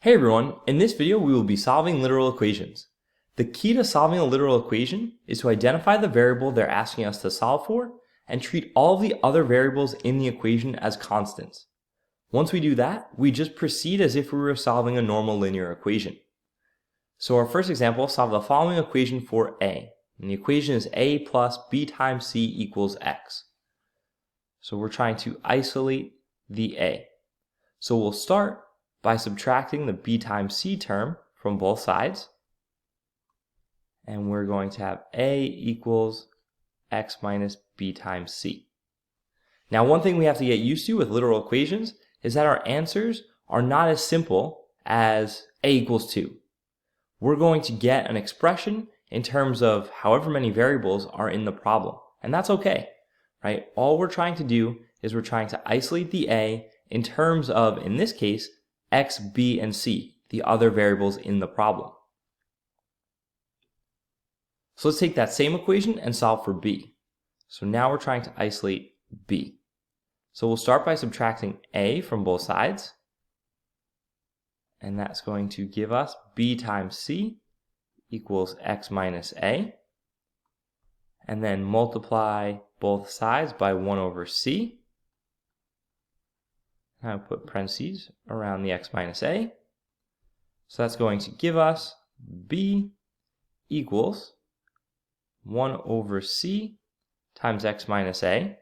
Hey everyone, in this video we will be solving literal equations. The key to solving a literal equation is to identify the variable they're asking us to solve for and treat all the other variables in the equation as constants. Once we do that, we just proceed as if we were solving a normal linear equation. So our first example, solve the following equation for a. And the equation is a plus b times c equals x. So we're trying to isolate the a. So we'll start by subtracting the b times c term from both sides. And we're going to have a equals x minus b times c. Now, one thing we have to get used to with literal equations is that our answers are not as simple as a equals 2. We're going to get an expression in terms of however many variables are in the problem. And that's okay, right? All we're trying to do is we're trying to isolate the a in terms of, in this case, x, b, and c, the other variables in the problem. So let's take that same equation and solve for b. So now we're trying to isolate b. So we'll start by subtracting a from both sides. And that's going to give us b times c equals x minus a. And then multiply both sides by 1 over c. Now put parentheses around the x minus a. So that's going to give us b equals 1 over c times x minus a.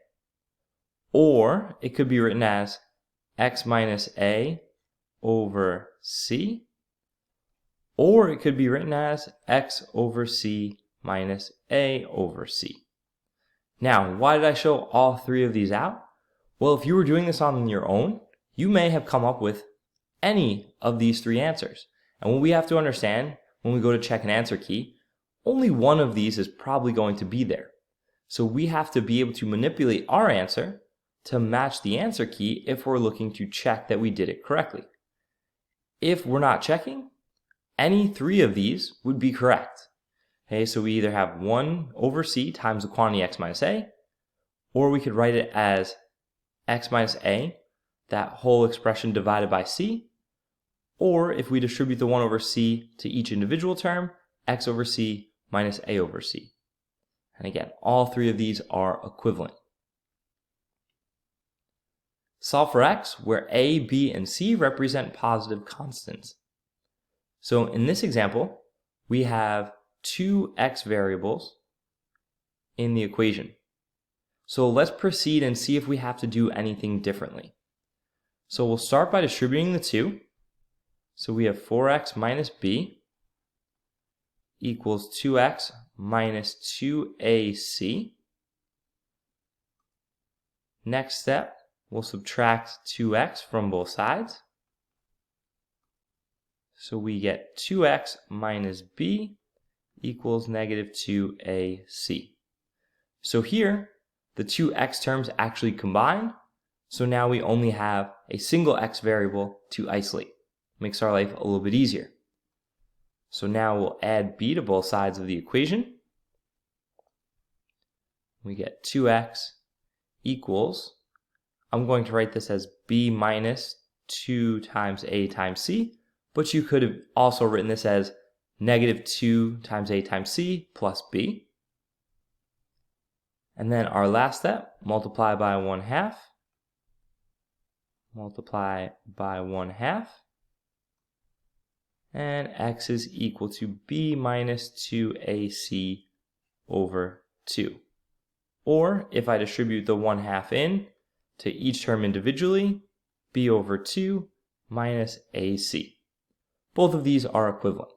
Or it could be written as x minus a over c. Or it could be written as x over c minus a over c. Now, why did I show all three of these out? Well, if you were doing this on your own, you may have come up with any of these three answers. And what we have to understand when we go to check an answer key, only one of these is probably going to be there. So we have to be able to manipulate our answer to match the answer key if we're looking to check that we did it correctly. If we're not checking, any three of these would be correct. Okay, so we either have 1 over c times the quantity x minus a, or we could write it as x minus a, that whole expression divided by c, or if we distribute the 1 over c to each individual term, x over c minus a over c. And again, all three of these are equivalent. Solve for x, where a, b, and c represent positive constants. So in this example, we have two x variables in the equation. So let's proceed and see if we have to do anything differently. So we'll start by distributing the 2. So we have 4x minus b equals 2x minus 2ac. Next step, we'll subtract 2x from both sides. So we get 2x minus b equals negative 2ac. So here, the two x terms actually combine. So now we only have a single x variable to isolate. Makes our life a little bit easier. So now we'll add b to both sides of the equation. We get 2x equals, I'm going to write this as b minus 2 times a times c, but you could have also written this as negative 2 times a times c plus b. And then our last step, multiply by 1/2. Multiply by 1/2. And x is equal to b minus 2ac over 2. Or if I distribute the 1/2 in to each term individually, b over 2 minus ac. Both of these are equivalent.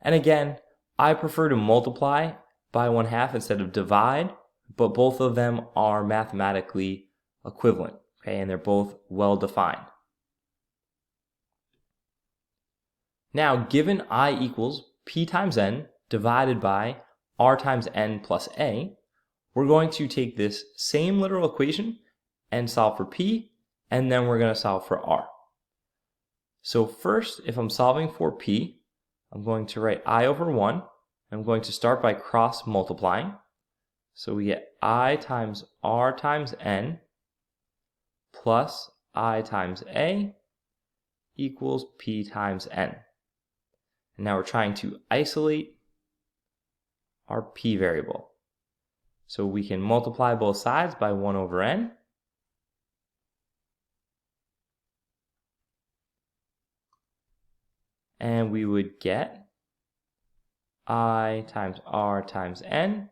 And again, I prefer to multiply by 1/2 instead of divide, but both of them are mathematically equivalent, okay, and they're both well defined. Now, given I equals p times n divided by r times n plus a, we're going to take this same literal equation and solve for p, and then we're going to solve for r. So first, if I'm solving for p, I'm going to write I over 1. I'm going to start by cross multiplying. So we get I times r times n plus I times a equals p times n. And now we're trying to isolate our p variable. So we can multiply both sides by 1 over n. And we would get I times r times n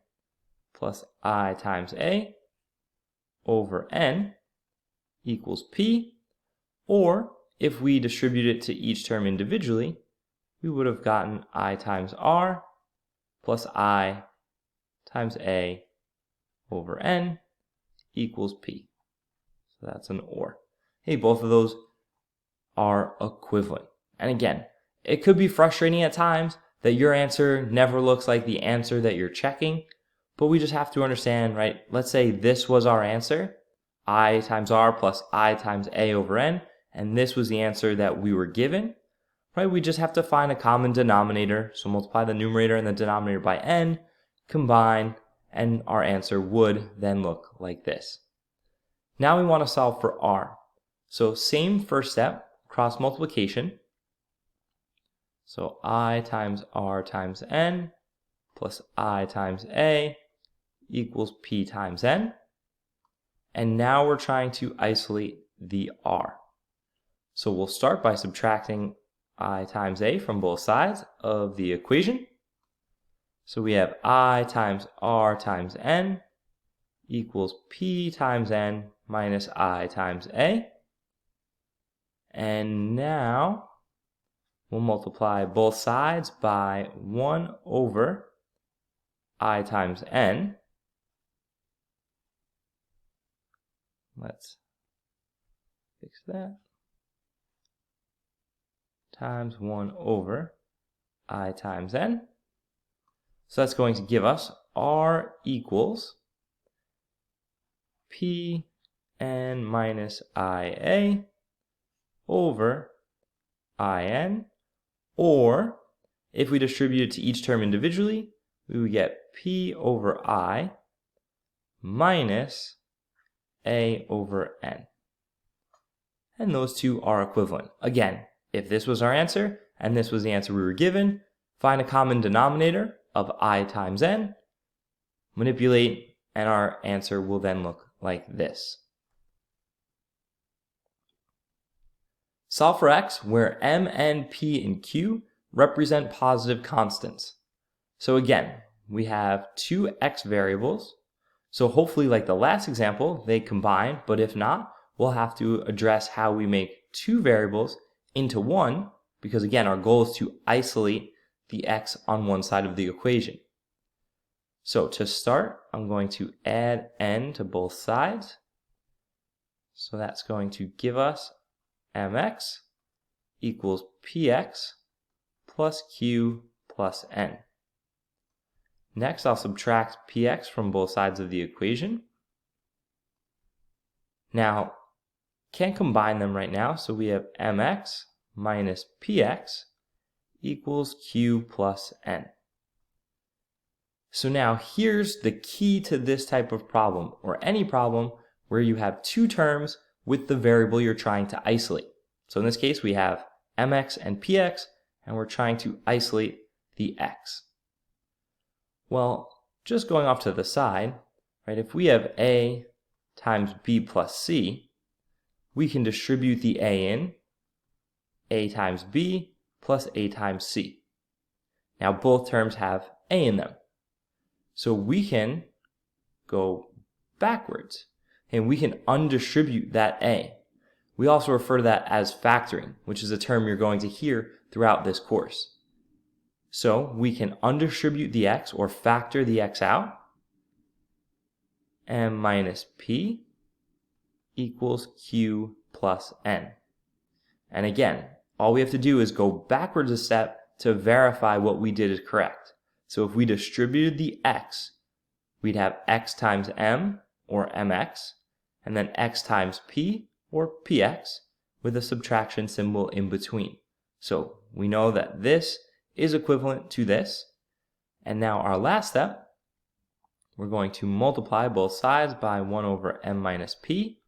plus I times a over n equals p. Or if we distribute it to each term individually, we would have gotten I times r plus I times a over n equals p. So that's an or. Hey, both of those are equivalent. And again, it could be frustrating at times that your answer never looks like the answer that you're checking, but we just have to understand, right? Let's say this was our answer, I times r plus I times a over n, and this was the answer that we were given, right? We just have to find a common denominator, so multiply the numerator and the denominator by n, combine, and our answer would then look like this. Now we want to solve for r. So same first step, cross multiplication. So I times r times n plus I times a equals p times n. And now we're trying to isolate the r. So we'll start by subtracting I times a from both sides of the equation. So we have I times r times n equals p times n minus I times a. And now we'll multiply both sides by 1 over I times n. Let's fix that. Times 1 over I times n. So that's going to give us r equals p n minus ia over in. Or, if we distribute it to each term individually, we would get p over I minus a over n. And those two are equivalent. Again, if this was our answer, and this was the answer we were given, find a common denominator of I times n, manipulate, and our answer will then look like this. Solve for x where m, n, p, and q represent positive constants. So again, we have two x variables. So hopefully, like the last example, they combine, but if not, we'll have to address how we make two variables into one, because again, our goal is to isolate the x on one side of the equation. So to start, I'm going to add n to both sides. So that's going to give us mx equals px plus q plus n. Next, I'll subtract px from both sides of the equation. Now, can't combine them right now, so we have mx minus px equals q plus n. So now here's the key to this type of problem, or any problem where you have two terms with the variable you're trying to isolate. So in this case, we have mx and px, and we're trying to isolate the x. Well, just going off to the side, right, if we have a times b plus c, we can distribute the a in a times b plus a times c. Now both terms have a in them. So we can go backwards, and we can undistribute that a. We also refer to that as factoring, which is a term you're going to hear throughout this course. So we can undistribute the x, or factor the x out. M minus p equals q plus n. And again, all we have to do is go backwards a step to verify what we did is correct. So if we distributed the x, we'd have x times m, or mx, and then x times p, or px, with a subtraction symbol in between. So we know that this is equivalent to this. And now our last step, we're going to multiply both sides by 1 over m minus p,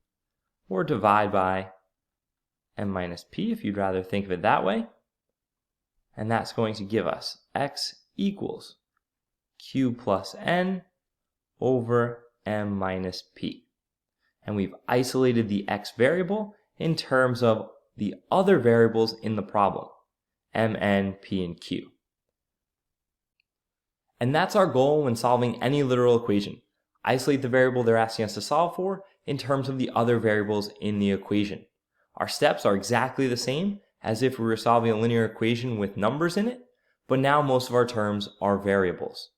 or divide by m minus p, if you'd rather think of it that way. And that's going to give us x equals q plus n over m minus p. And we've isolated the x variable in terms of the other variables in the problem, mn, p, and q. And that's our goal when solving any literal equation. Isolate the variable they're asking us to solve for in terms of the other variables in the equation. Our steps are exactly the same as if we were solving a linear equation with numbers in it, but now most of our terms are variables.